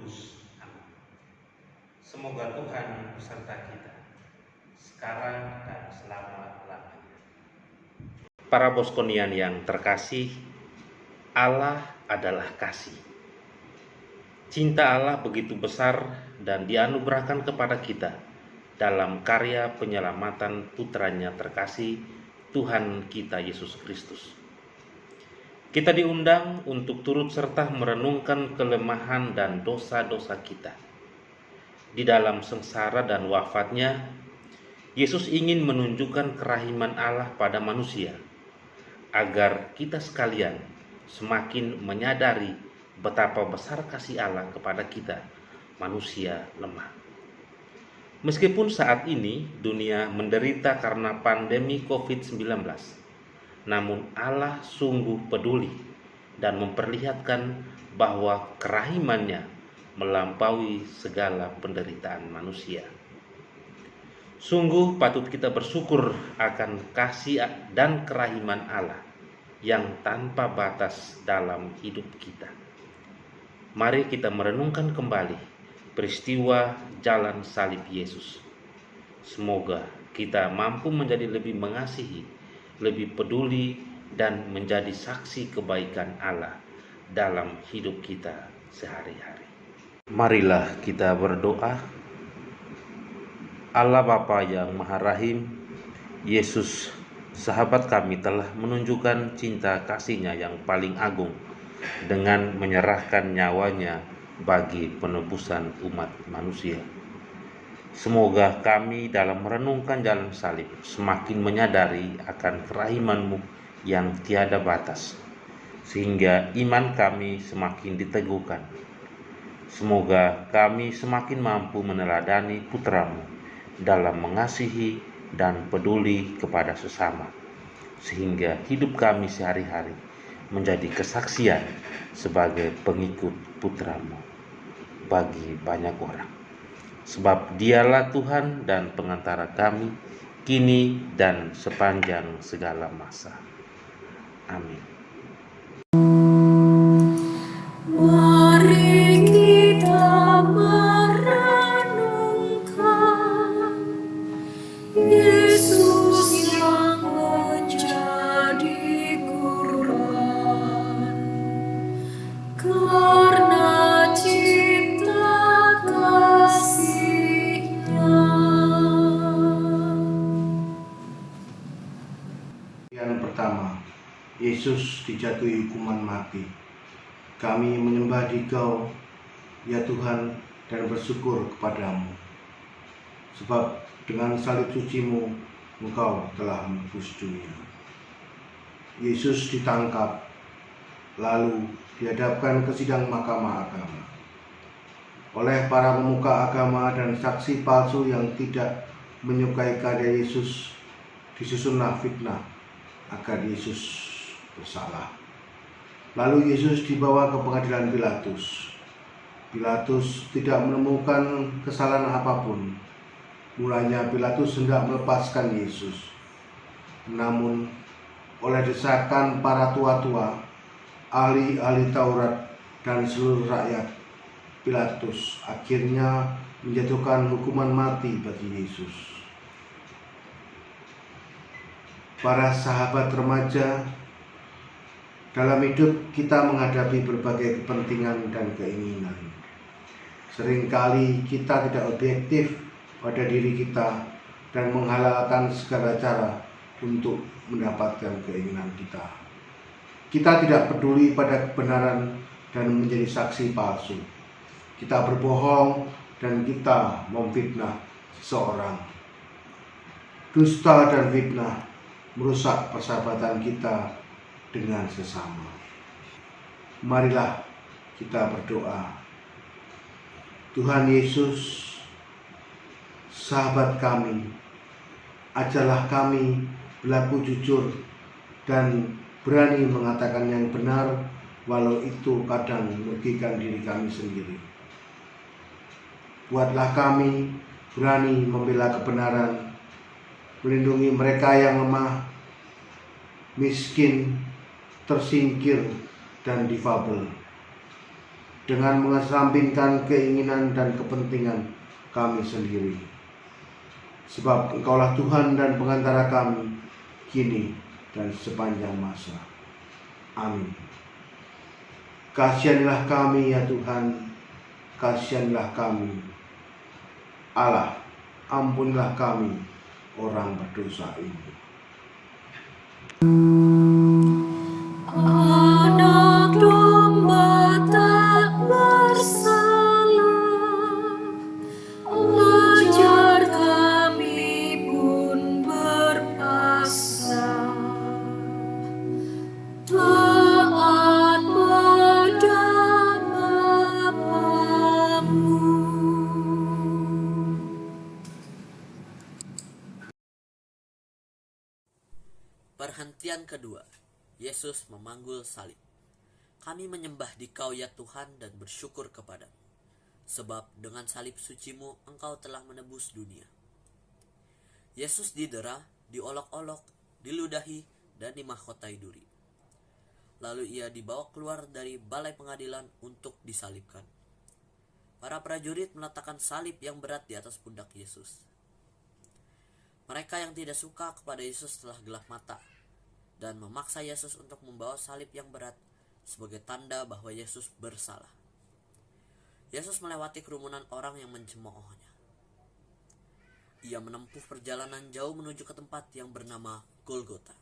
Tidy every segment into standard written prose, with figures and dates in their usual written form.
Kudus. Amin. Semoga Tuhan beserta kita, sekarang dan selama-lamanya. Para Boskonian yang terkasih, Allah adalah kasih. Cinta Allah begitu besar dan dianugerahkan kepada kita dalam karya penyelamatan putranya terkasih, Tuhan kita Yesus Kristus. Kita diundang untuk turut serta merenungkan kelemahan dan dosa-dosa kita. Di dalam sengsara dan wafatnya, Yesus ingin menunjukkan kerahiman Allah pada manusia, agar kita sekalian semakin menyadari betapa besar kasih Allah kepada kita, manusia lemah. Meskipun saat ini dunia menderita karena pandemi COVID-19, namun Allah sungguh peduli dan memperlihatkan bahwa kerahimannya melampaui segala penderitaan manusia. Sungguh patut kita bersyukur akan kasih dan kerahiman Allah yang tanpa batas dalam hidup kita. Mari kita merenungkan kembali peristiwa jalan salib Yesus. Semoga kita mampu menjadi lebih mengasihi, lebih peduli, dan menjadi saksi kebaikan Allah dalam hidup kita sehari-hari. Marilah kita berdoa. Allah Bapa yang Maha Rahim, Yesus sahabat kami telah menunjukkan cinta kasih-Nya yang paling agung dengan menyerahkan nyawanya bagi penebusan umat manusia. Semoga kami dalam merenungkan jalan salib semakin menyadari akan kerahiman-Mu yang tiada batas, sehingga iman kami semakin diteguhkan. Semoga kami semakin mampu meneladani Putra-Mu dalam mengasihi dan peduli kepada sesama, sehingga hidup kami sehari-hari menjadi kesaksian sebagai pengikut Putra-Mu bagi banyak orang. Sebab Dialah Tuhan dan pengantara kami, kini dan sepanjang segala masa. Amin. Mari kita merenungkan Yesus yang menjadi kurban karena cinta kasih-Nya. Yang pertama, Yesus dijatuhi hukuman mati. Kami menyembah Dikau, ya Tuhan, dan bersyukur kepadamu. Sebab dengan salib suci-Mu, Engkau telah menebus dunia. Yesus ditangkap, lalu dihadapkan ke sidang mahkamah agama oleh para pemuka agama dan saksi palsu yang tidak menyukai karya Yesus. Disusunlah fitnah agar Yesus bersalah. Lalu Yesus dibawa ke pengadilan Pilatus. Pilatus tidak menemukan kesalahan apapun. Mulanya Pilatus hendak melepaskan Yesus. Namun oleh desakan para tua-tua, ahli-ahli Taurat, dan seluruh rakyat, Pilatus akhirnya menjatuhkan hukuman mati bagi Yesus. Para sahabat remaja, dalam hidup kita menghadapi berbagai kepentingan dan keinginan. Seringkali kita tidak objektif pada diri kita dan menghalalkan segala cara untuk mendapatkan keinginan kita. Kita tidak peduli pada kebenaran dan menjadi saksi palsu. Kita berbohong dan kita memfitnah seseorang. Dusta dan fitnah merusak persahabatan kita dengan sesama. Marilah kita berdoa. Tuhan Yesus, sahabat kami, ajarlah kami berlaku jujur dan berani mengatakan yang benar, walau itu kadang merugikan diri kami sendiri. Buatlah kami berani membela kebenaran, melindungi mereka yang lemah, miskin, tersingkir, dan difabel. dengan mengesampingkan keinginan dan kepentingan kami sendiri. Sebab Engkaulah Tuhan dan pengantara kami, kini dan sepanjang masa. Amin. Kasihanilah kami ya Tuhan, kasihanilah kami. Allah, ampunilah kami, orang berdosa ini. Anak domba tak bersalah, ajar kami pun berpasrah, taat pada Bapamu. Perhentian kedua, Yesus memanggul salib. Kami menyembah Dikau ya Tuhan dan bersyukur kepadamu, sebab dengan salib sucimu Engkau telah menebus dunia. Yesus didera, diolok-olok, diludahi, dan dimahkotai duri. Lalu ia dibawa keluar dari balai pengadilan untuk disalibkan. Para prajurit meletakkan salib yang berat di atas pundak Yesus. Mereka yang tidak suka kepada Yesus telah gelap mata dan memaksa Yesus untuk membawa salib yang berat sebagai tanda bahwa Yesus bersalah. Yesus melewati kerumunan orang yang mencemoohnya. Ia menempuh perjalanan jauh menuju ke tempat yang bernama Golgota.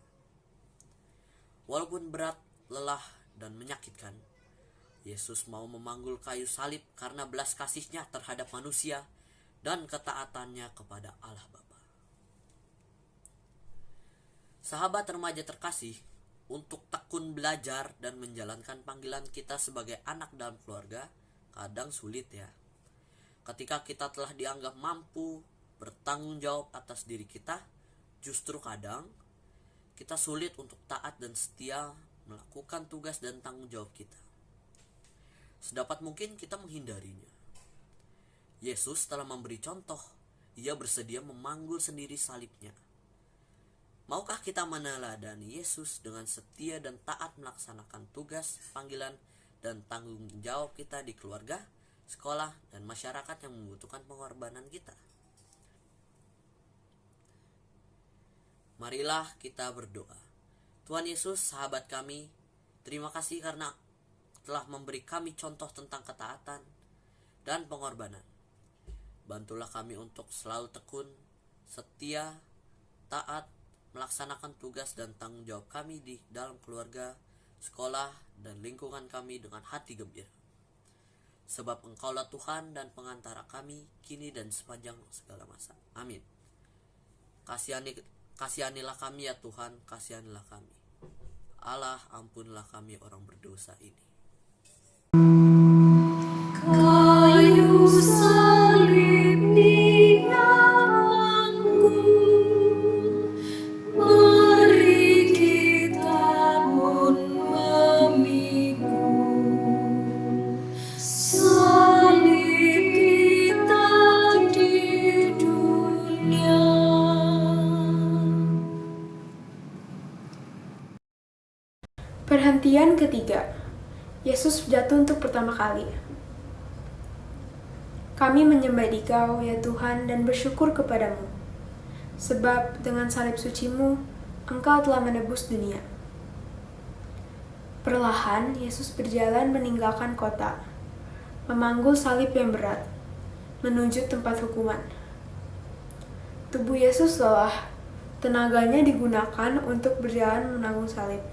Walaupun berat, lelah, dan menyakitkan, Yesus mau memanggul kayu salib karena belas kasihnya terhadap manusia dan ketaatannya kepada Allah Bapa. Sahabat remaja terkasih, untuk tekun belajar dan menjalankan panggilan kita sebagai anak dalam keluarga kadang sulit ya. Ketika kita telah dianggap mampu bertanggung jawab atas diri kita, justru kadang kita sulit untuk taat dan setia melakukan tugas dan tanggung jawab kita. Sedapat mungkin kita menghindarinya. Yesus telah memberi contoh. Ia bersedia memanggul sendiri salibnya. Maukah kita meneladani Yesus dengan setia dan taat melaksanakan tugas, panggilan, dan tanggung jawab kita di keluarga, sekolah, dan masyarakat yang membutuhkan pengorbanan kita? Marilah kita berdoa. Tuhan Yesus, sahabat kami, terima kasih karena telah memberi kami contoh tentang ketaatan dan pengorbanan. Bantulah kami untuk selalu tekun, setia, taat, melaksanakan tugas dan tanggung jawab kami di dalam keluarga, sekolah, dan lingkungan kami dengan hati gembira. Sebab Engkaulah Tuhan dan pengantara kami, kini dan sepanjang segala masa. Amin. Kasihanilah kami ya Tuhan, kasihanilah kami. Allah, ampunlah kami orang berdosa ini. Kayu salib dianggung, mari kita pun memikul salib kita di dunia. Perhentian ketiga, Yesus jatuh untuk pertama kali. Kami menyembah Dikau, ya Tuhan, dan bersyukur kepadamu, sebab dengan salib sucimu, Engkau telah menebus dunia. Perlahan, Yesus berjalan meninggalkan kota, memanggul salib yang berat, menuju tempat hukuman. Tubuh Yesus lelah, tenaganya digunakan untuk berjalan menanggung salib.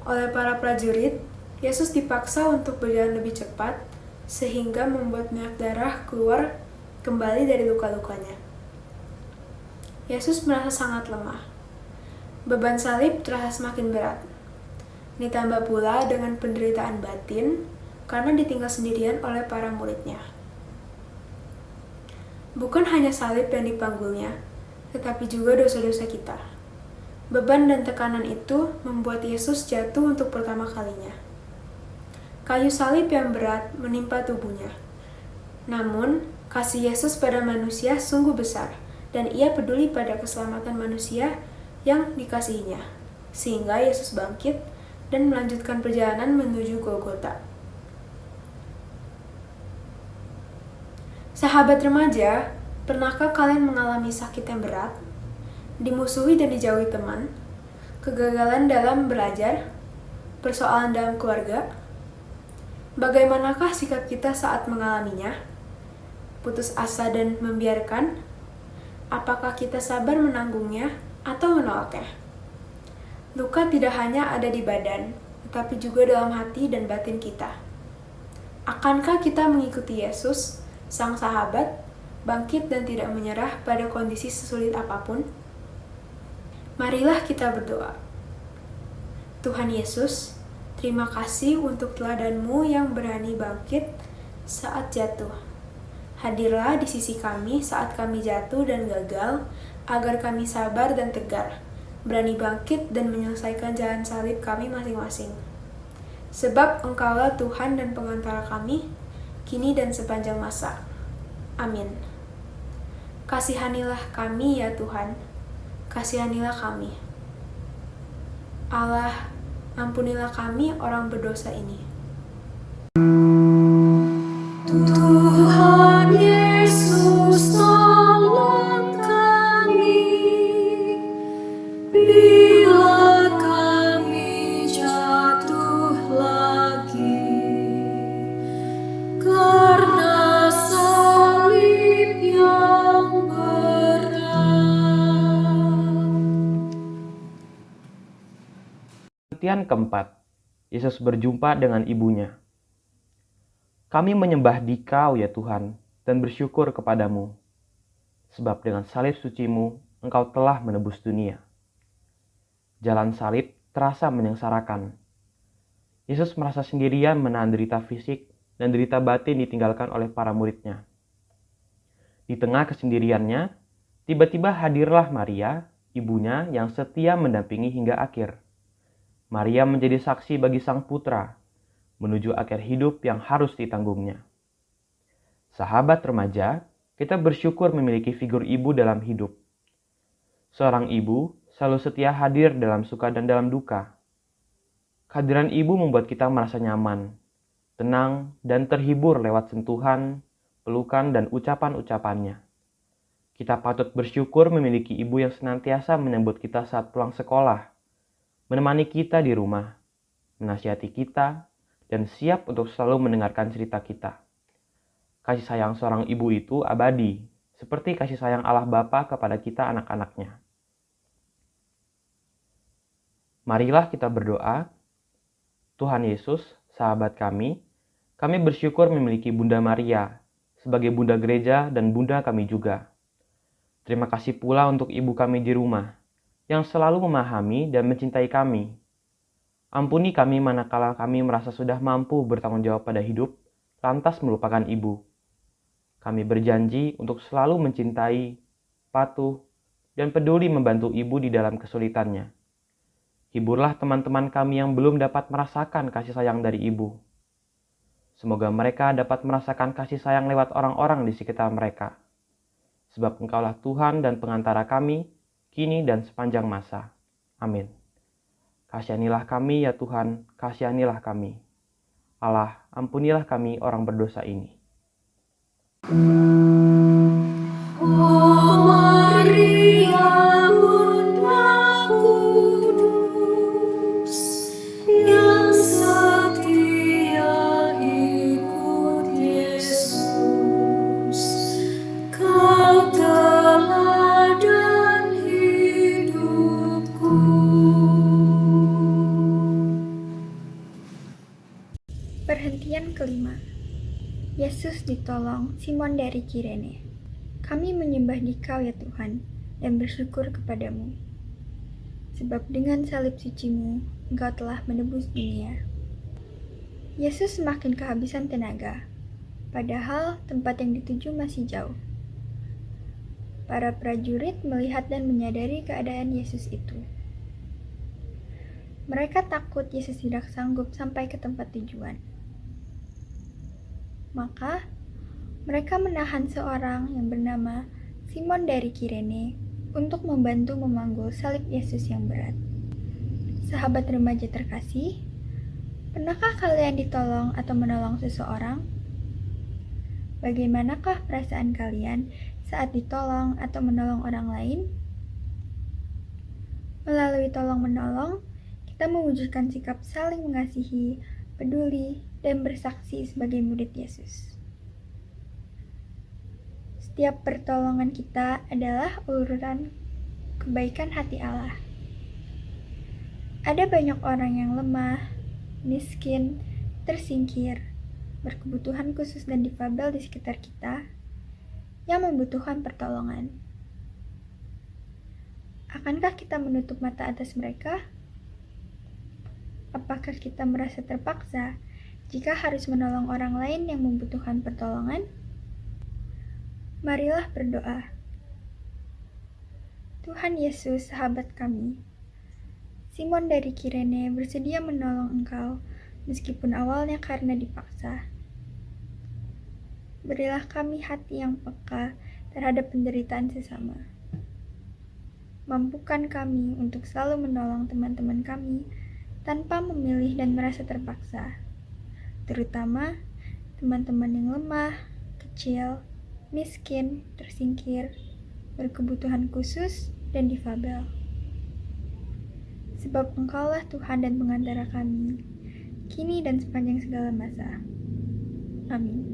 Oleh para prajurit, Yesus dipaksa untuk berjalan lebih cepat, sehingga membuat banyak darah keluar kembali dari luka-lukanya. Yesus merasa sangat lemah. Beban salib terasa semakin berat. Ditambah pula dengan penderitaan batin karena ditinggal sendirian oleh para muridnya. Bukan hanya salib yang dipanggulnya, tetapi juga dosa-dosa kita. Beban dan tekanan itu membuat Yesus jatuh untuk pertama kalinya. Kayu salib yang berat menimpa tubuhnya. Namun, kasih Yesus pada manusia sungguh besar, dan Ia peduli pada keselamatan manusia yang dikasihinya, sehingga Yesus bangkit dan melanjutkan perjalanan menuju Golgota. Sahabat remaja, pernahkah kalian mengalami sakit yang berat, dimusuhi dan dijauhi teman, kegagalan dalam belajar, persoalan dalam keluarga? Bagaimanakah sikap kita saat mengalaminya? Putus asa dan membiarkan? Apakah kita sabar menanggungnya atau menolaknya? Luka tidak hanya ada di badan, tetapi juga dalam hati dan batin kita. Akankah kita mengikuti Yesus, Sang Sahabat, bangkit dan tidak menyerah pada kondisi sesulit apapun? Marilah kita berdoa. Tuhan Yesus, terima kasih untuk teladan-Mu yang berani bangkit saat jatuh. Hadirlah di sisi kami saat kami jatuh dan gagal, agar kami sabar dan tegar, berani bangkit dan menyelesaikan jalan salib kami masing-masing. Sebab Engkaulah Tuhan dan pengantara kami, kini dan sepanjang masa. Amin. Kasihanilah kami ya Tuhan, kasihanilah kami. Allah, ampunilah kami orang berdosa ini. Tuhan Yesus, tolong kami bila kami jatuh lagi, karena salib yang berat. Pengertian keempat, Yesus berjumpa dengan ibunya. Kami menyembah Dikau ya Tuhan, dan bersyukur kepadamu, sebab dengan salib suci-Mu, Engkau telah menebus dunia. Jalan salib terasa menyengsarakan. Yesus merasa sendirian menahan derita fisik dan derita batin ditinggalkan oleh para murid-Nya. Di tengah kesendiriannya, tiba-tiba hadirlah Maria, ibunya yang setia mendampingi hingga akhir. Maria menjadi saksi bagi Sang Putra, menuju akhir hidup yang harus ditanggungnya. Sahabat remaja, kita bersyukur memiliki figur ibu dalam hidup. Seorang ibu selalu setia hadir dalam suka dan dalam duka. Kehadiran ibu membuat kita merasa nyaman, tenang, dan terhibur lewat sentuhan, pelukan, dan ucapan-ucapannya. Kita patut bersyukur memiliki ibu yang senantiasa menyambut kita saat pulang sekolah, menemani kita di rumah, menasihati kita, dan siap untuk selalu mendengarkan cerita kita. Kasih sayang seorang ibu itu abadi, seperti kasih sayang Allah Bapa kepada kita anak-anaknya. Marilah kita berdoa. Tuhan Yesus, sahabat kami bersyukur memiliki Bunda Maria sebagai Bunda Gereja dan Bunda kami juga. Terima kasih pula untuk ibu kami di rumah, yang selalu memahami dan mencintai kami. Ampuni kami manakala kami merasa sudah mampu bertanggung jawab pada hidup, lantas melupakan ibu. Kami berjanji untuk selalu mencintai, patuh, dan peduli membantu ibu di dalam kesulitannya. Hiburlah teman-teman kami yang belum dapat merasakan kasih sayang dari ibu. Semoga mereka dapat merasakan kasih sayang lewat orang-orang di sekitar mereka. Sebab Engkaulah Tuhan dan pengantara kami, kini dan sepanjang masa. Amin. Kasihanilah kami ya Tuhan, kasihanilah kami. Allah, ampunilah kami orang berdosa ini. Oh Maria, Bunda Kudus, yang setia ikut Yesus, Kau teladan hidupku. Perhentian kelima. Yesus ditolong Simon dari Kirene. Kami menyembah Dikau ya Tuhan, dan bersyukur kepadamu. Sebab dengan salib suci-Mu, Engkau telah menebus dunia. Yesus semakin kehabisan tenaga, padahal tempat yang dituju masih jauh. Para prajurit melihat dan menyadari keadaan Yesus itu. Mereka takut Yesus tidak sanggup sampai ke tempat tujuan. Maka, mereka menahan seorang yang bernama Simon dari Kirene untuk membantu memanggul salib Yesus yang berat. Sahabat remaja terkasih, pernahkah kalian ditolong atau menolong seseorang? bagaimanakah perasaan kalian saat ditolong atau menolong orang lain? Melalui tolong-menolong, kita mewujudkan sikap saling mengasihi, peduli, dan bersaksi sebagai murid Yesus. Setiap pertolongan kita adalah uluran kebaikan hati Allah. Ada banyak orang yang lemah, miskin, tersingkir, berkebutuhan khusus dan difabel di sekitar kita yang membutuhkan pertolongan. Akankah kita menutup mata atas mereka? Apakah kita merasa terpaksa jika harus menolong orang lain yang membutuhkan pertolongan? Marilah berdoa. Tuhan Yesus, sahabat kami, Simon dari Kirene bersedia menolong Engkau meskipun awalnya karena dipaksa. Berilah kami hati yang peka terhadap penderitaan sesama. Mampukan kami untuk selalu menolong teman-teman kami tanpa memilih dan merasa terpaksa, terutama teman-teman yang lemah, kecil, miskin, tersingkir, berkebutuhan khusus, dan difabel. Sebab Engkaulah Tuhan dan pengantara kami, kini dan sepanjang segala masa. Amin.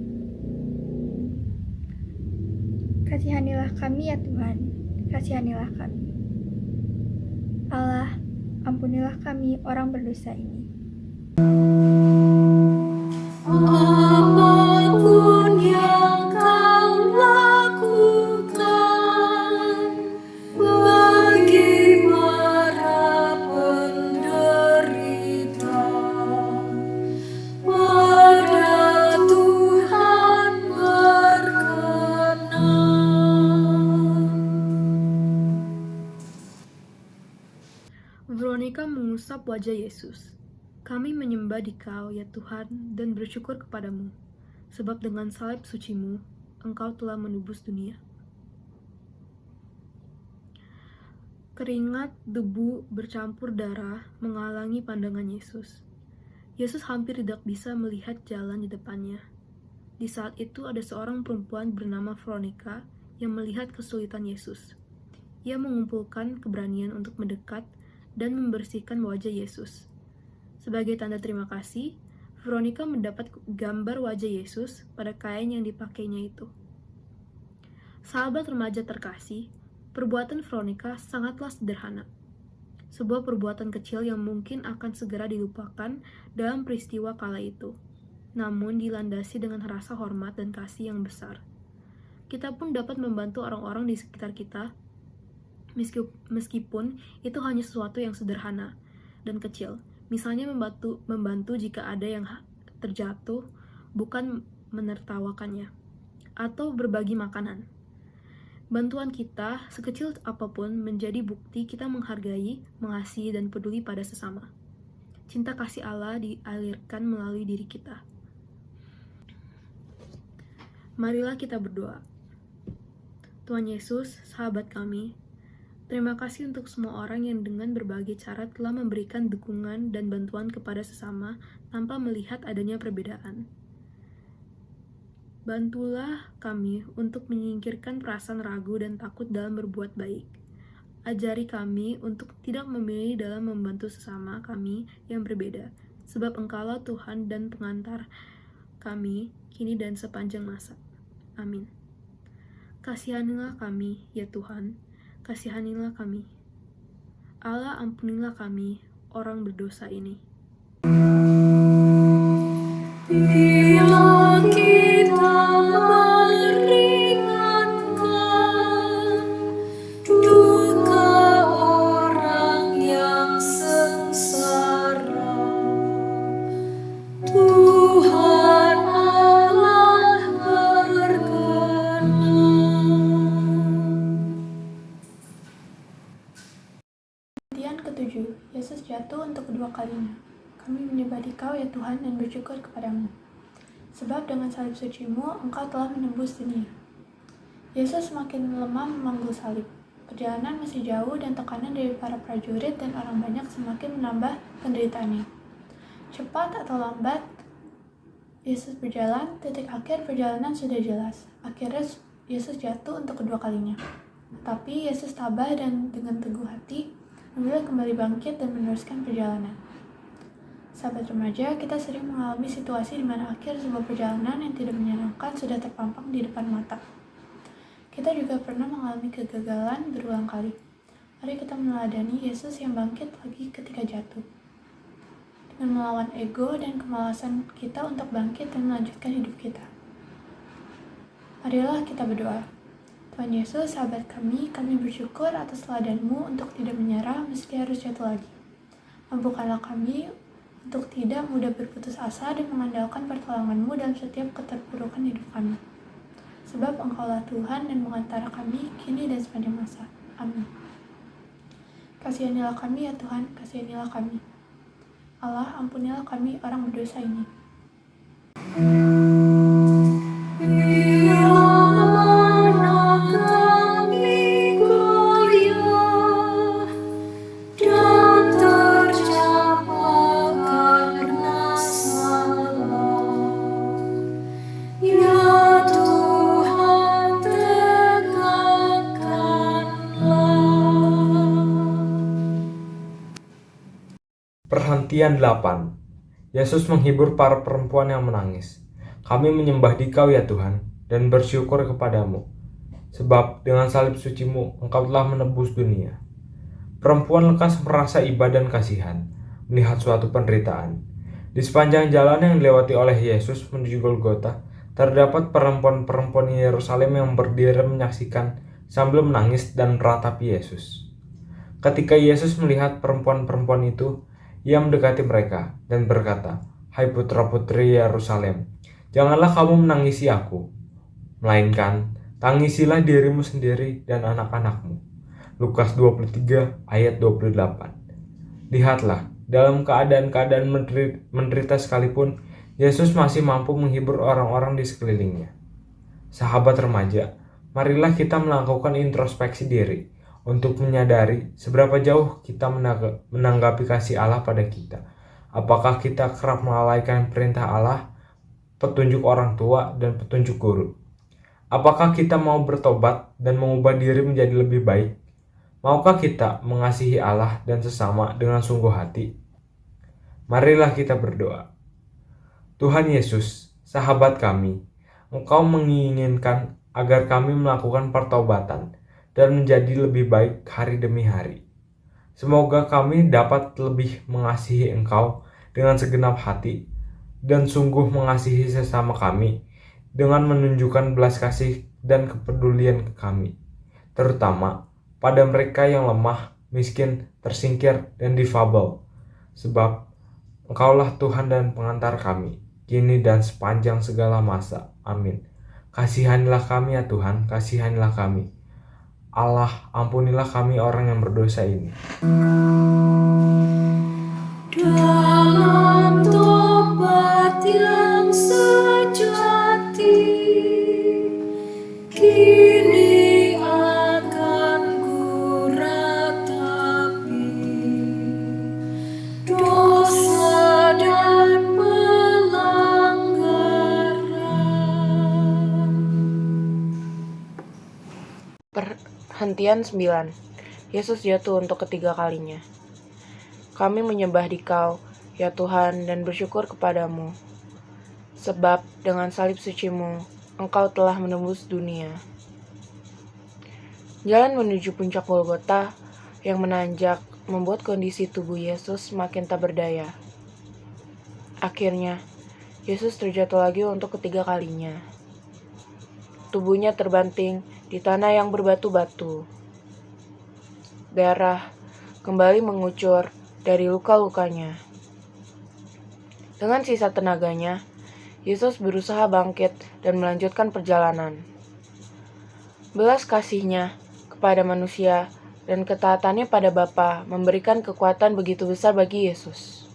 Kasihanilah kami ya Tuhan, kasihanilah kami. Allah, ampunilah kami orang berdosa ini. Apapun yang kau lakukan bagi para penderita, pada Tuhan berkenan. Veronica mengusap wajah Yesus. Kami menyembah Dikau, ya Tuhan, dan bersyukur kepadamu, sebab dengan salib sucimu, Engkau telah menebus dunia. Keringat debu bercampur darah menghalangi pandangan Yesus. Yesus hampir tidak bisa melihat jalan di depannya. Di saat itu ada seorang perempuan bernama Veronica yang melihat kesulitan Yesus. Ia mengumpulkan keberanian untuk mendekat dan membersihkan wajah Yesus. Sebagai tanda terima kasih, Veronica mendapat gambar wajah Yesus pada kain yang dipakainya itu. Sahabat remaja terkasih, perbuatan Veronica sangatlah sederhana. Sebuah perbuatan kecil yang mungkin akan segera dilupakan dalam peristiwa kala itu, namun dilandasi dengan rasa hormat dan kasih yang besar. Kita pun dapat membantu orang-orang di sekitar kita, meskipun itu hanya sesuatu yang sederhana dan kecil. Misalnya membantu jika ada yang terjatuh, bukan menertawakannya, atau berbagi makanan. Bantuan kita, sekecil apapun, menjadi bukti kita menghargai, mengasihi, dan peduli pada sesama. Cinta kasih Allah dialirkan melalui diri kita. Marilah kita berdoa. Tuhan Yesus, sahabat kami, terima kasih untuk semua orang yang dengan berbagai cara telah memberikan dukungan dan bantuan kepada sesama tanpa melihat adanya perbedaan. Bantulah kami untuk menyingkirkan perasaan ragu dan takut dalam berbuat baik. Ajari kami untuk tidak memilih dalam membantu sesama kami yang berbeda, sebab Engkaulah Tuhan dan pengantar kami kini dan sepanjang masa. Amin. Kasihanilah kami, ya Tuhan, kasihanilah kami. Allah, ampunilah kami, orang berdosa ini. Bila kita meringankan duka orang yang sengsara, Tuhan Allah berkenan. Perhentian ketujuh, Yesus jatuh untuk kedua kalinya. Kami menyembah Dikau ya Tuhan dan bersyukur kepadamu. Sebab dengan salib sucimu, Engkau telah menembus dunia. Yesus semakin lemah memanggul salib. Perjalanan masih jauh dan tekanan dari para prajurit dan orang banyak semakin menambah penderitaannya. Cepat atau lambat, Yesus berjalan, titik akhir perjalanan sudah jelas. Akhirnya Yesus jatuh untuk kedua kalinya. Tetapi Yesus tabah dan dengan teguh hati memilih kembali bangkit dan meneruskan perjalanan. Sahabat remaja, kita sering mengalami situasi di mana akhir sebuah perjalanan yang tidak menyenangkan sudah terpampang di depan mata. Kita juga pernah mengalami kegagalan berulang kali. Mari kita meneladani Yesus yang bangkit lagi ketika jatuh. Dengan melawan ego dan kemalasan kita untuk bangkit dan melanjutkan hidup kita. Marilah kita berdoa. Tuhan Yesus, sahabat kami bersyukur atas teladan-Mu untuk tidak menyerah meski harus jatuh lagi. Mampukanlah kami untuk tidak mudah berputus asa dan mengandalkan pertolongan-Mu dalam setiap keterpurukan hidup kami. Sebab Engkaulah Tuhan dan mengantara kami kini dan sepanjang masa. Amin. Kasihanilah kami ya Tuhan, kasihanilah kami. Allah, ampunilah kami orang berdosa ini. Bila mana kami goyah dan terjebak karena salah, ya Tuhan tegakkanlah. Perhentian 8. Yesus menghibur para perempuan yang menangis. Kami menyembah Dikau ya Tuhan, dan bersyukur kepadamu. Sebab dengan salib suci-Mu, Engkau telah menebus dunia. Perempuan lekas merasa iba dan kasihan, melihat suatu penderitaan. Di sepanjang jalan yang dilewati oleh Yesus menuju Golgota, terdapat perempuan-perempuan Yerusalem yang berdiri menyaksikan sambil menangis dan meratapi Yesus. Ketika Yesus melihat perempuan-perempuan itu, Ia mendekati mereka dan berkata, "Hai putra-putri Yerusalem, janganlah kamu menangisi aku, melainkan tangisilah dirimu sendiri dan anak-anakmu." Lukas 23 ayat 28. Lihatlah, dalam keadaan-keadaan menderita sekalipun, Yesus masih mampu menghibur orang-orang di sekelilingnya. Sahabat remaja, marilah kita melakukan introspeksi diri untuk menyadari seberapa jauh kita menanggapi kasih Allah pada kita. Apakah kita kerap melalaikan perintah Allah, petunjuk orang tua, dan petunjuk guru? Apakah kita mau bertobat dan mengubah diri menjadi lebih baik? Maukah kita mengasihi Allah dan sesama dengan sungguh hati? Marilah kita berdoa. Tuhan Yesus, sahabat kami, Engkau menginginkan agar kami melakukan pertobatan dan menjadi lebih baik hari demi hari. Semoga kami dapat lebih mengasihi Engkau dengan segenap hati dan sungguh mengasihi sesama kami dengan menunjukkan belas kasih dan kepedulian ke kami, terutama pada mereka yang lemah, miskin, tersingkir, dan difabel. Sebab Engkaulah Tuhan dan pengantar kami, kini dan sepanjang segala masa. Amin. Kasihanilah kami ya Tuhan, kasihanilah kami. Allah, ampunilah kami orang yang berdosa ini. Dalam tobat yang sejati, kini akan ku ratapi dosa dan pelanggaran. Perhentian 9. Yesus jatuh untuk ketiga kalinya. Kami menyembah Dikau, ya Tuhan, dan bersyukur kepadamu. Sebab dengan salib suci-Mu, Engkau telah menembus dunia. Jalan menuju puncak Golgota yang menanjak membuat kondisi tubuh Yesus semakin tak berdaya. Akhirnya, Yesus terjatuh lagi untuk ketiga kalinya. Tubuhnya terbanting di tanah yang berbatu-batu. Darah kembali mengucur dari luka-lukanya. Dengan sisa tenaganya, Yesus berusaha bangkit dan melanjutkan perjalanan. Belas kasih-Nya kepada manusia dan ketaatannya pada Bapa memberikan kekuatan begitu besar bagi Yesus.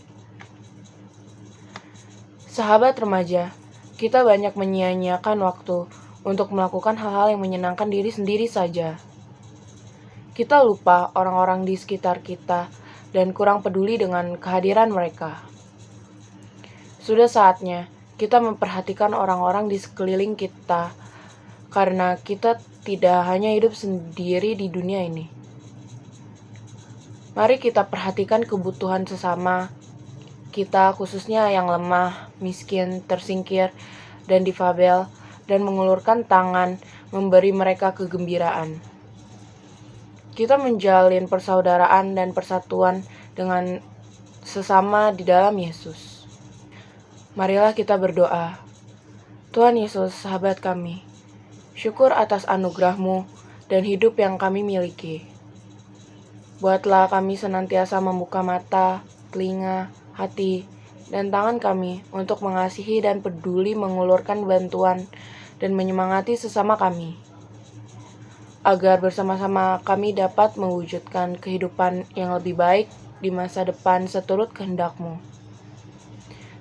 Sahabat remaja, kita banyak menyia-nyiakan waktu untuk melakukan hal-hal yang menyenangkan diri sendiri saja. Kita lupa orang-orang di sekitar kita dan kurang peduli dengan kehadiran mereka. Sudah saatnya kita memperhatikan orang-orang di sekeliling kita, karena kita tidak hanya hidup sendiri di dunia ini. Mari kita perhatikan kebutuhan sesama kita, khususnya yang lemah, miskin, tersingkir, dan difabel, dan mengulurkan tangan memberi mereka kegembiraan. Kita menjalin persaudaraan dan persatuan dengan sesama di dalam Yesus. Marilah kita berdoa. Tuhan Yesus, sahabat kami, syukur atas anugerah-Mu dan hidup yang kami miliki. Buatlah kami senantiasa membuka mata, telinga, hati, dan tangan kami untuk mengasihi dan peduli mengulurkan bantuan dan menyemangati sesama kami, agar bersama-sama kami dapat mewujudkan kehidupan yang lebih baik di masa depan seturut kehendak-Mu.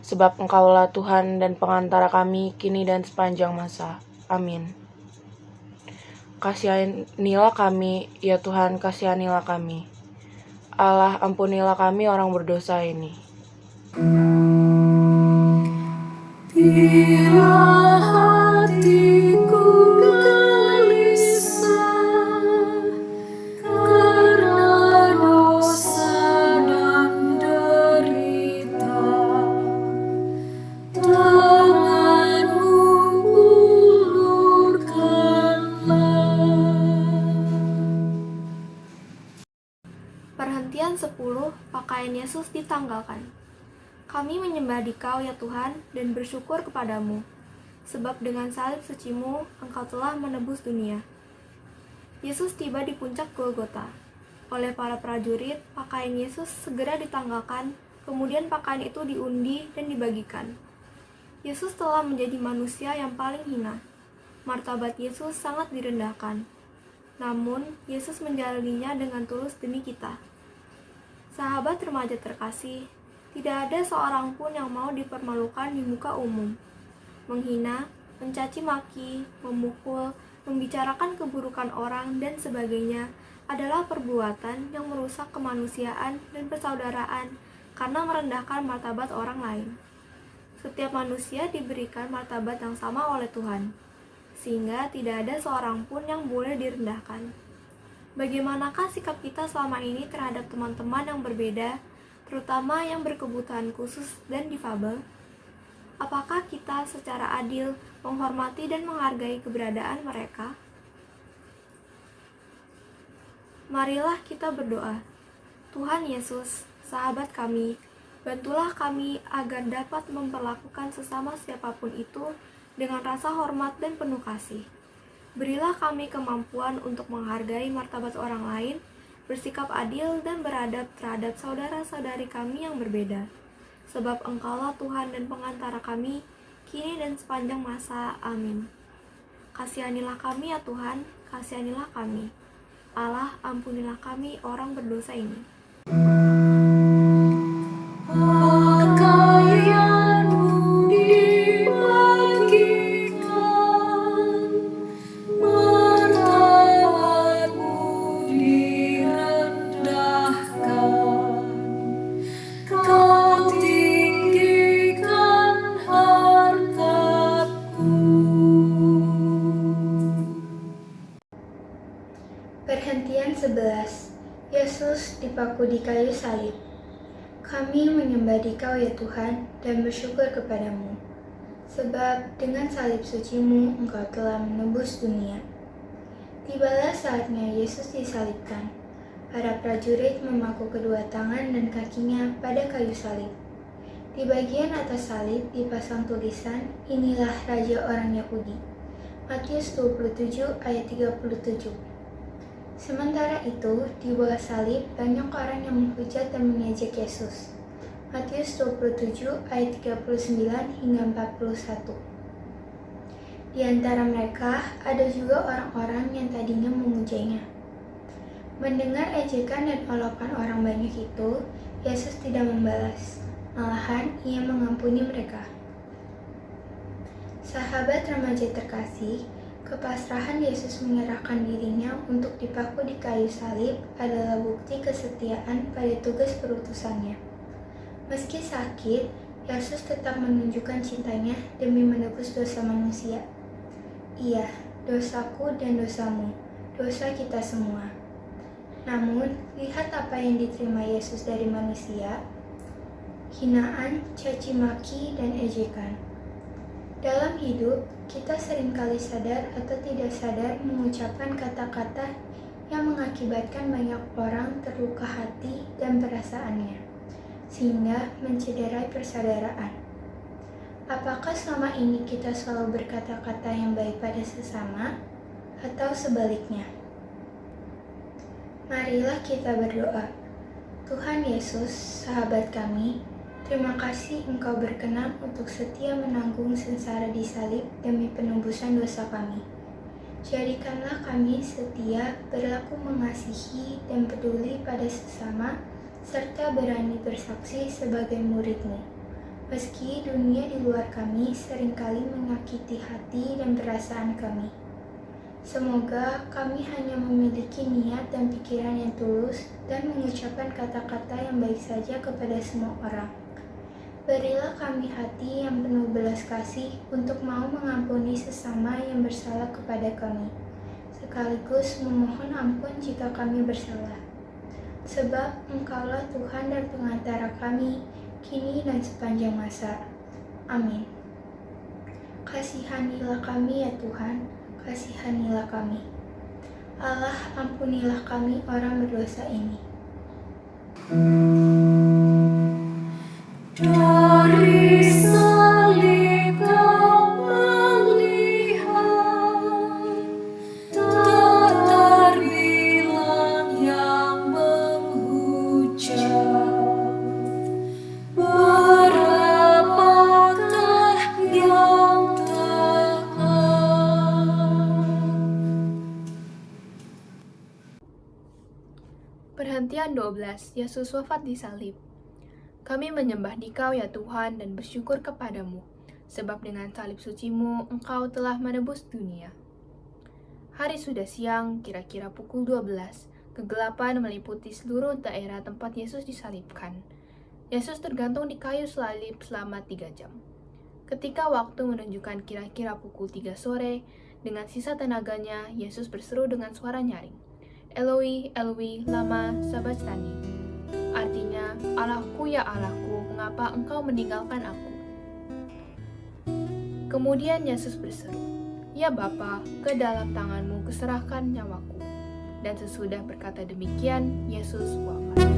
Sebab Engkaulah Tuhan dan pengantara kami kini dan sepanjang masa. Amin. Kasihanilah kami, ya Tuhan, kasihanilah kami. Allah, ampunilah kami orang berdosa ini. Bila hatiku gelisah karena dosa dan derita, tangan-Mu ulurkanlah. Perhentian 10, pakaian Yesus ditanggalkan. Kami menyembah Dikau ya Tuhan dan bersyukur kepadamu, sebab dengan salib suci-Mu Engkau telah menebus dunia. Yesus tiba di puncak Golgota. Oleh para prajurit, pakaian Yesus segera ditanggalkan, kemudian pakaian itu diundi dan dibagikan. Yesus telah menjadi manusia yang paling hina. Martabat Yesus sangat direndahkan. Namun, Yesus menjalaninya dengan tulus demi kita. Sahabat remaja terkasih, tidak ada seorang pun yang mau dipermalukan di muka umum. Menghina, mencaci maki, memukul, membicarakan keburukan orang, dan sebagainya adalah perbuatan yang merusak kemanusiaan dan persaudaraan karena merendahkan martabat orang lain. Setiap manusia diberikan martabat yang sama oleh Tuhan, sehingga tidak ada seorang pun yang boleh direndahkan. Bagaimanakah sikap kita selama ini terhadap teman-teman yang berbeda, terutama yang berkebutuhan khusus dan difabel? Apakah kita secara adil menghormati dan menghargai keberadaan mereka? Marilah kita berdoa. Tuhan Yesus, sahabat kami, bantulah kami agar dapat memperlakukan sesama siapapun itu dengan rasa hormat dan penuh kasih. Berilah kami kemampuan untuk menghargai martabat orang lain, bersikap adil dan beradab terhadap saudara-saudari kami yang berbeda. Sebab Engkaulah Tuhan dan pengantara kami, kini dan sepanjang masa. Amin. Kasihanilah kami ya Tuhan, kasihanilah kami. Allah, ampunilah kami orang berdosa ini. Pakaian-Mu dibagikan, martabat-Mu direndahkan, Kau tinggikan harkatku. Perhentian 11. Yesus dipaku di kayu salib. Kami menyembah Dikau ya Tuhan dan bersyukur kepadamu, sebab dengan salib suci-Mu Engkau telah menebus dunia. Tibalah saatnya Yesus disalibkan. Para prajurit memaku kedua tangan dan kakinya pada kayu salib. Di bagian atas salib dipasang tulisan, "Inilah Raja orang Yahudi." Matius 27 ayat 37. Sementara itu, di bawah salib banyak orang yang menghujat dan mengejek Yesus. Matius 27 ayat 39 hingga 41. Di antara mereka ada juga orang-orang yang tadinya memujanya. Mendengar ejekan dan olokan orang banyak itu, Yesus tidak membalas. Malahan, Ia mengampuni mereka. Sahabat remaja terkasih, kepasrahan Yesus menyerahkan dirinya untuk dipaku di kayu salib adalah bukti kesetiaan pada tugas perutusannya. Meski sakit, Yesus tetap menunjukkan cintanya demi menebus dosa manusia. Iya, dosaku dan dosamu, dosa kita semua. Namun, lihat apa yang diterima Yesus dari manusia: hinaan, caci maki, dan ejekan. Dalam hidup, kita seringkali sadar atau tidak sadar mengucapkan kata-kata yang mengakibatkan banyak orang terluka hati dan perasaannya, sehingga mencederai persaudaraan. Apakah selama ini kita selalu berkata-kata yang baik pada sesama, atau sebaliknya? Marilah kita berdoa. Tuhan Yesus, sahabat kami, terima kasih Engkau berkenan untuk setia menanggung sengsara di salib demi penebusan dosa kami. Jadikanlah kami setia, berlaku mengasihi dan peduli pada sesama, serta berani bersaksi sebagai murid-Mu. Meski dunia di luar kami seringkali menyakiti hati dan perasaan kami. Semoga kami hanya memiliki niat dan pikiran yang tulus dan mengucapkan kata-kata yang baik saja kepada semua orang. Berilah kami hati yang penuh belas kasih untuk mau mengampuni sesama yang bersalah kepada kami, sekaligus memohon ampun jika kami bersalah. Sebab Engkaulah Tuhan dan pengantara kami, kini dan sepanjang masa. Amin. Kasihanilah kami ya Tuhan, kasihanilah kami. Allah, ampunilah kami orang berdosa ini. Dari salib kau melihat, tak terbilang yang menghujat. Berapakah yang taat? Perhentian 12. Yesus wafat di salib. Kami menyembah Dikau ya Tuhan dan bersyukur kepadamu, sebab dengan salib suci-Mu Engkau telah menebus dunia. Hari sudah siang, kira-kira pukul 12. Kegelapan meliputi seluruh daerah tempat Yesus disalibkan. Yesus tergantung di kayu salib selama 3 jam. Ketika waktu menunjukkan kira-kira pukul 3 sore, dengan sisa tenaganya, Yesus berseru dengan suara nyaring, "Eloi, Eloi, lama sabachthani." Artinya, Allahku ya Allahku, mengapa engkau meninggalkan aku? Kemudian Yesus berseru, "Ya Bapa, ke dalam tanganmu kuserahkan nyawaku." Dan sesudah berkata demikian, Yesus wafat.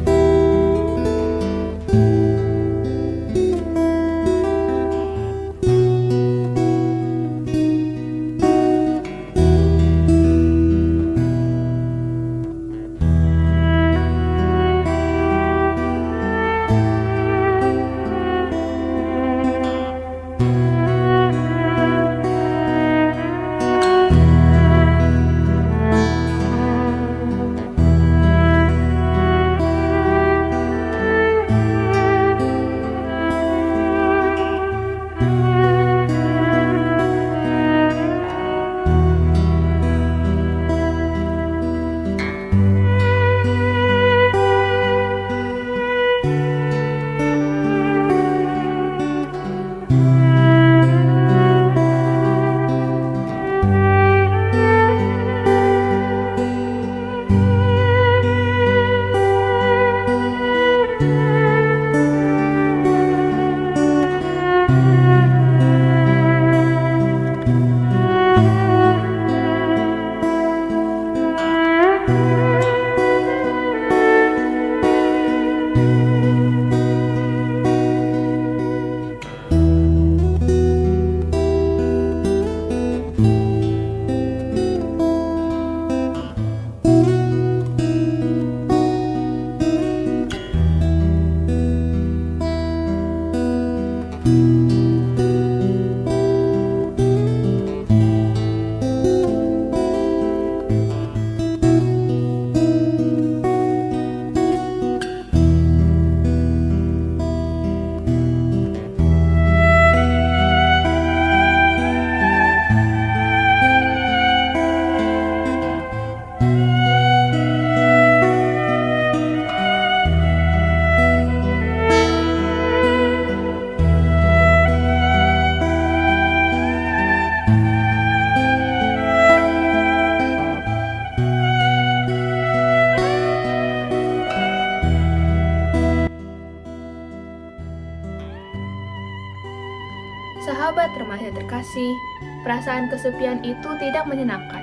kasih, perasaan kesepian itu tidak menyenangkan.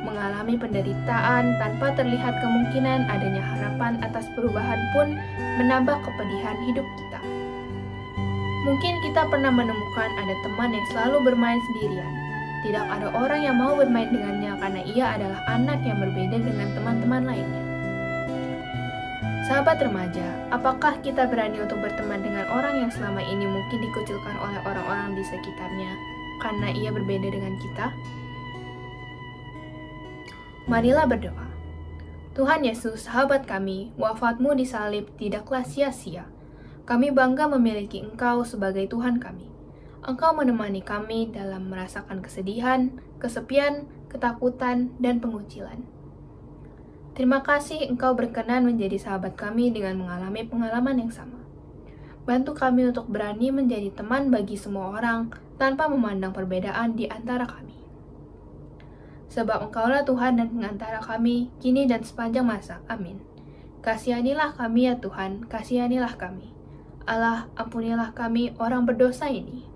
Mengalami penderitaan tanpa terlihat kemungkinan adanya harapan atas perubahan pun menambah kepedihan hidup kita. Mungkin kita pernah menemukan ada teman yang selalu bermain sendirian. Tidak ada orang yang mau bermain dengannya karena ia adalah anak yang berbeda dengan teman-teman lainnya. Sahabat remaja, apakah kita berani untuk berteman dengan orang yang selama ini mungkin dikucilkan oleh orang-orang di sekitarnya karena ia berbeda dengan kita? Marilah berdoa. Tuhan Yesus, sahabat kami, wafatmu di salib tidaklah sia-sia. Kami bangga memiliki Engkau sebagai Tuhan kami. Engkau menemani kami dalam merasakan kesedihan, kesepian, ketakutan, dan pengucilan. Terima kasih Engkau berkenan menjadi sahabat kami dengan mengalami pengalaman yang sama. Bantu kami untuk berani menjadi teman bagi semua orang tanpa memandang perbedaan di antara kami. Sebab Engkaulah Tuhan dan pengantara kami, kini dan sepanjang masa. Amin. Kasihanilah kami ya Tuhan, kasihanilah kami. Allah, ampunilah kami orang berdosa ini.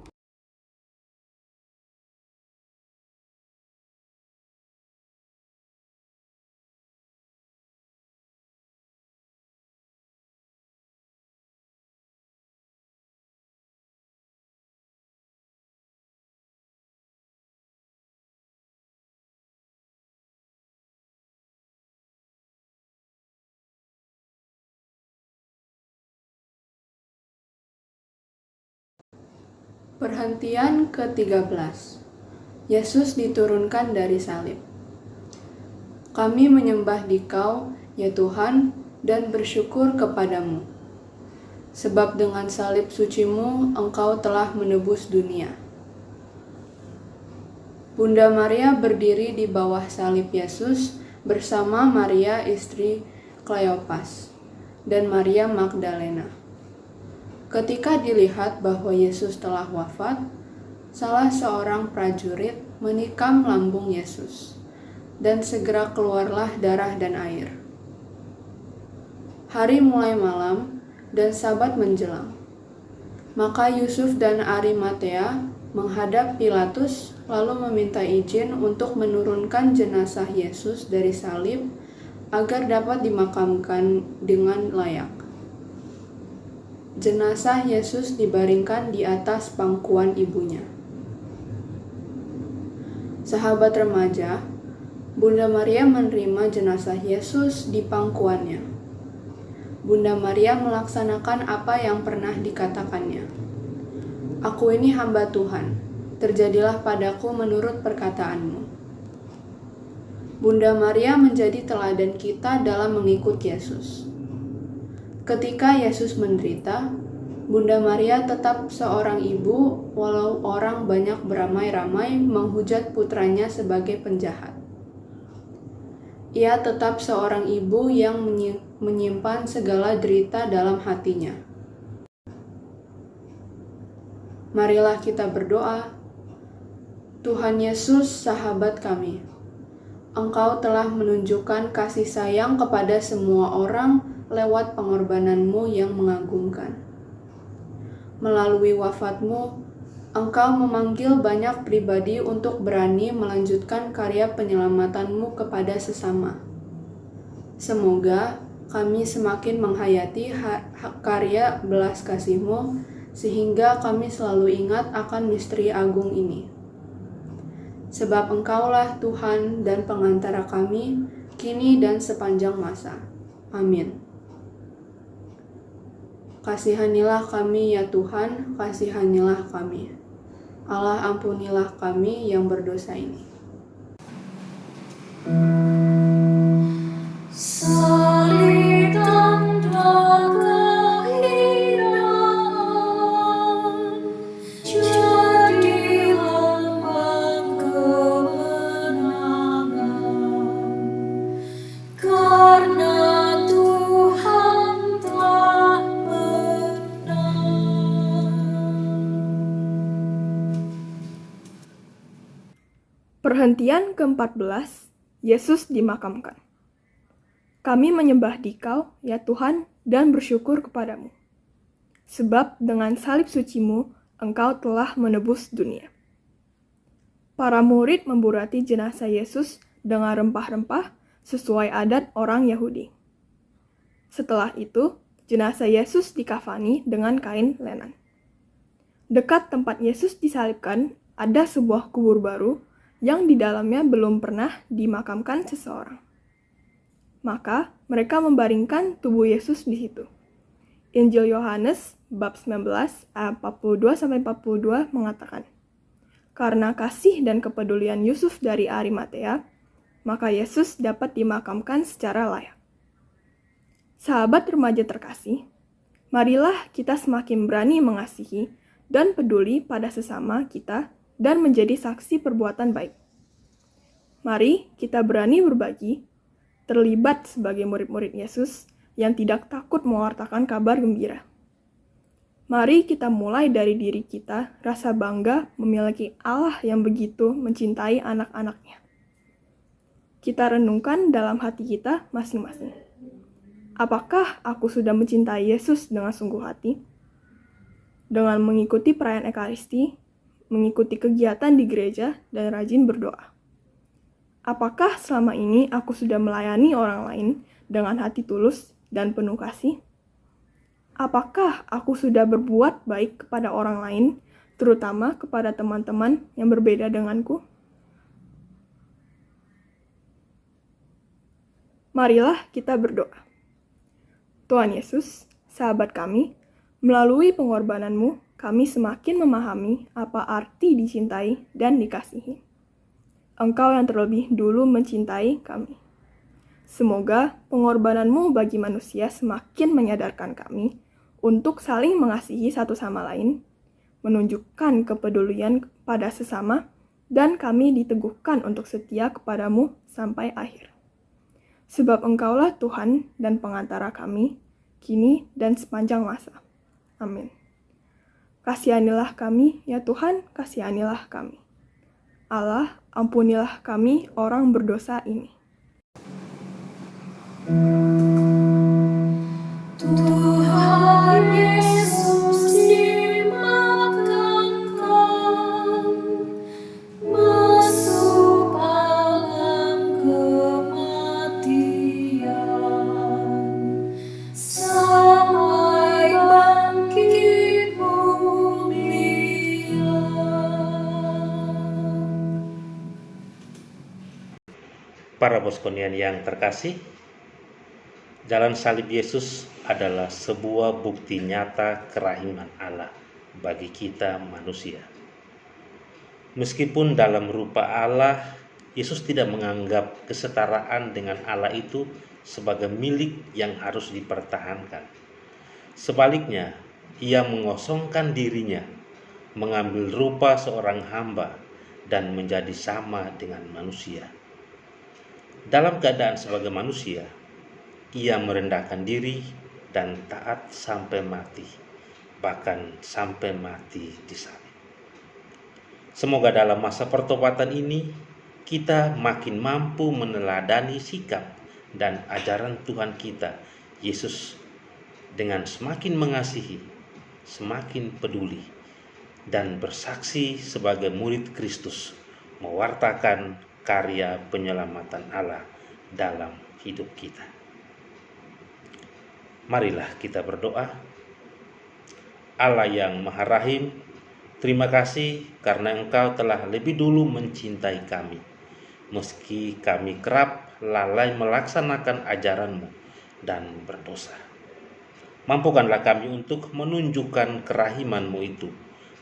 Perhentian ke-13. Yesus diturunkan dari salib. Kami menyembah Dikau, ya Tuhan, dan bersyukur kepadamu. Sebab dengan salib sucimu, Engkau telah menebus dunia. Bunda Maria berdiri di bawah salib Yesus bersama Maria istri Kleopas dan Maria Magdalena. Ketika dilihat bahwa Yesus telah wafat, salah seorang prajurit menikam lambung Yesus, dan segera keluarlah darah dan air. Hari mulai malam, dan Sabat menjelang. Maka Yusuf dan Arimatea menghadap Pilatus, lalu meminta izin untuk menurunkan jenazah Yesus dari salib, agar dapat dimakamkan dengan layak. Jenazah Yesus dibaringkan di atas pangkuan ibunya. Sahabat remaja, Bunda Maria menerima jenazah Yesus di pangkuannya. Bunda Maria melaksanakan apa yang pernah dikatakannya. Aku ini hamba Tuhan, terjadilah padaku menurut perkataanmu. Bunda Maria menjadi teladan kita dalam mengikut Yesus. Ketika Yesus menderita, Bunda Maria tetap seorang ibu walau orang banyak beramai-ramai menghujat putranya sebagai penjahat. Ia tetap seorang ibu yang menyimpan segala derita dalam hatinya. Marilah kita berdoa. Tuhan Yesus, sahabat kami, Engkau telah menunjukkan kasih sayang kepada semua orang lewat pengorbananmu yang mengagumkan. Melalui wafatmu, Engkau memanggil banyak pribadi untuk berani melanjutkan karya penyelamatanmu kepada sesama. Semoga kami semakin menghayati karya belas kasih-Mu, sehingga kami selalu ingat akan misteri agung ini. Sebab Engkaulah Tuhan dan pengantara kami, kini dan sepanjang masa. Amin. Kasihanilah kami ya Tuhan, kasihanilah kami. Allah, ampunilah kami yang berdosa ini. Salib tanda kehinaan, jadi lambang kemenangan. Karena Tuhan telah Perhentian ke-14. Yesus dimakamkan. Kami menyembah Dikau, ya Tuhan, dan bersyukur kepadamu. Sebab dengan salib sucimu, Engkau telah menebus dunia. Para murid memburati jenazah Yesus dengan rempah-rempah sesuai adat orang Yahudi. Setelah itu, jenazah Yesus dikafani dengan kain lenan. Dekat tempat Yesus disalibkan, ada sebuah kubur baru yang di dalamnya belum pernah dimakamkan seseorang. Maka mereka membaringkan tubuh Yesus di situ. Injil Yohanes bab 19 ayat 42-42 mengatakan, "Karena kasih dan kepedulian Yusuf dari Arimatea, maka Yesus dapat dimakamkan secara layak." Sahabat remaja terkasih, marilah kita semakin berani mengasihi dan peduli pada sesama kita dan menjadi saksi perbuatan baik. Mari kita berani berbagi, terlibat sebagai murid-murid Yesus yang tidak takut mewartakan kabar gembira. Mari kita mulai dari diri kita rasa bangga memiliki Allah yang begitu mencintai anak-anaknya. Kita renungkan dalam hati kita masing-masing. Apakah aku sudah mencintai Yesus dengan sungguh hati? Dengan mengikuti perayaan Ekaristi, mengikuti kegiatan di gereja, dan rajin berdoa. Apakah selama ini aku sudah melayani orang lain dengan hati tulus dan penuh kasih? Apakah aku sudah berbuat baik kepada orang lain, terutama kepada teman-teman yang berbeda denganku? Marilah kita berdoa. Tuhan Yesus, sahabat kami, melalui pengorbananmu, kami semakin memahami apa arti dicintai dan dikasihi. Engkau yang terlebih dulu mencintai kami. Semoga pengorbananmu bagi manusia semakin menyadarkan kami untuk saling mengasihi satu sama lain, menunjukkan kepedulian pada sesama, dan kami diteguhkan untuk setia kepadamu sampai akhir. Sebab Engkaulah Tuhan dan pengantara kami, kini dan sepanjang masa. Amin. Kasihanilah kami, ya Tuhan, kasihanilah kami. Allah, ampunilah kami orang berdosa ini. Tuhan Yesus dimakamkan, masuk alam kematian, sampai bangkit mulia. Para boskonian yang terkasih, jalan salib Yesus adalah sebuah bukti nyata kerahiman Allah bagi kita manusia. Meskipun dalam rupa Allah, Yesus tidak menganggap kesetaraan dengan Allah itu sebagai milik yang harus dipertahankan. Sebaliknya, ia mengosongkan dirinya, mengambil rupa seorang hamba, dan menjadi sama dengan manusia. Dalam keadaan sebagai manusia, ia merendahkan diri dan taat sampai mati, bahkan sampai mati di salib. Semoga dalam masa pertobatan ini, kita makin mampu meneladani sikap dan ajaran Tuhan kita, Yesus, dengan semakin mengasihi, semakin peduli, dan bersaksi sebagai murid Kristus, mewartakan karya penyelamatan Allah dalam hidup kita. Marilah kita berdoa. Allah yang Maha Rahim, terima kasih karena Engkau telah lebih dulu mencintai kami. Meski kami kerap lalai melaksanakan ajaran-Mu dan berdosa. Mampukanlah kami untuk menunjukkan kerahiman-Mu itu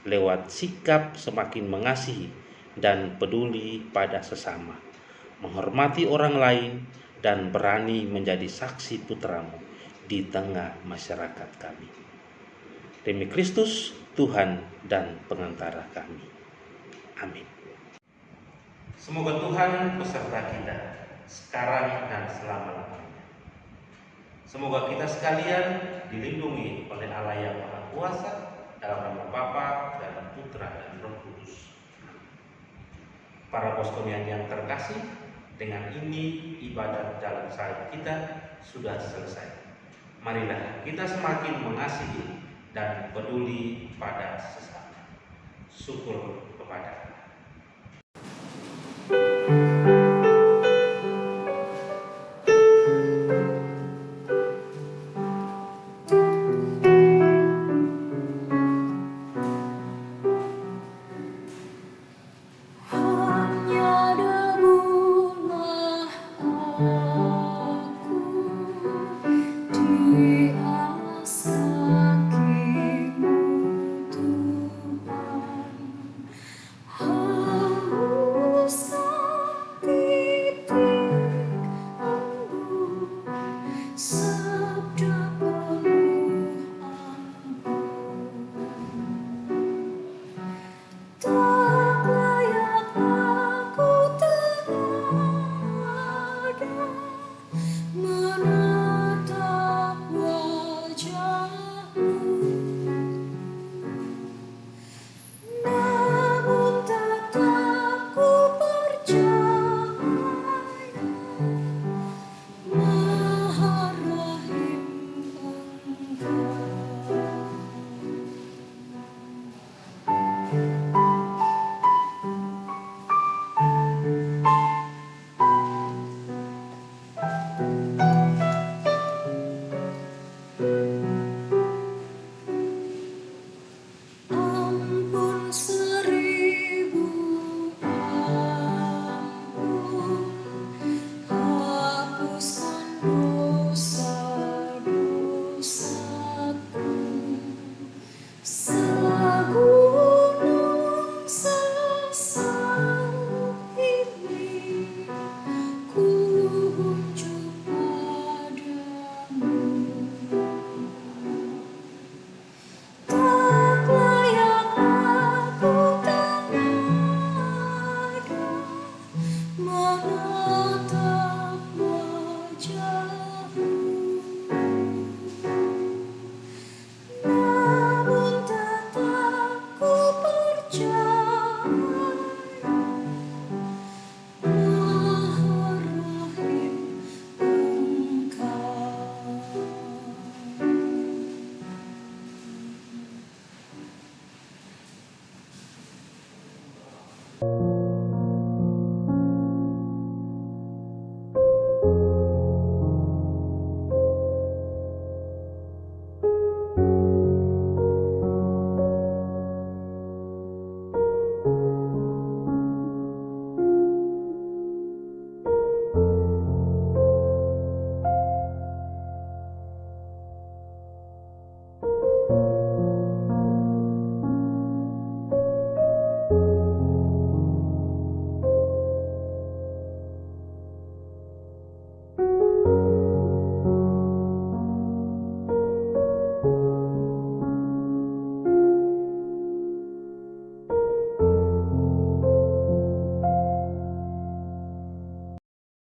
lewat sikap semakin mengasihi dan peduli pada sesama, menghormati orang lain, dan berani menjadi saksi putra-Mu di tengah masyarakat kami. Demi Kristus, Tuhan dan pengantara kami. Amin. Semoga Tuhan beserta kita sekarang dan selama-lamanya. Semoga kita sekalian dilindungi oleh Allah yang Maha Kuasa, dalam nama Bapa dan Putra dan Roh Kudus. Para boskonian yang terkasih, dengan ini ibadat jalan salib kita sudah selesai. Marilah kita semakin mengasihi dan peduli pada sesama. Syukur kepada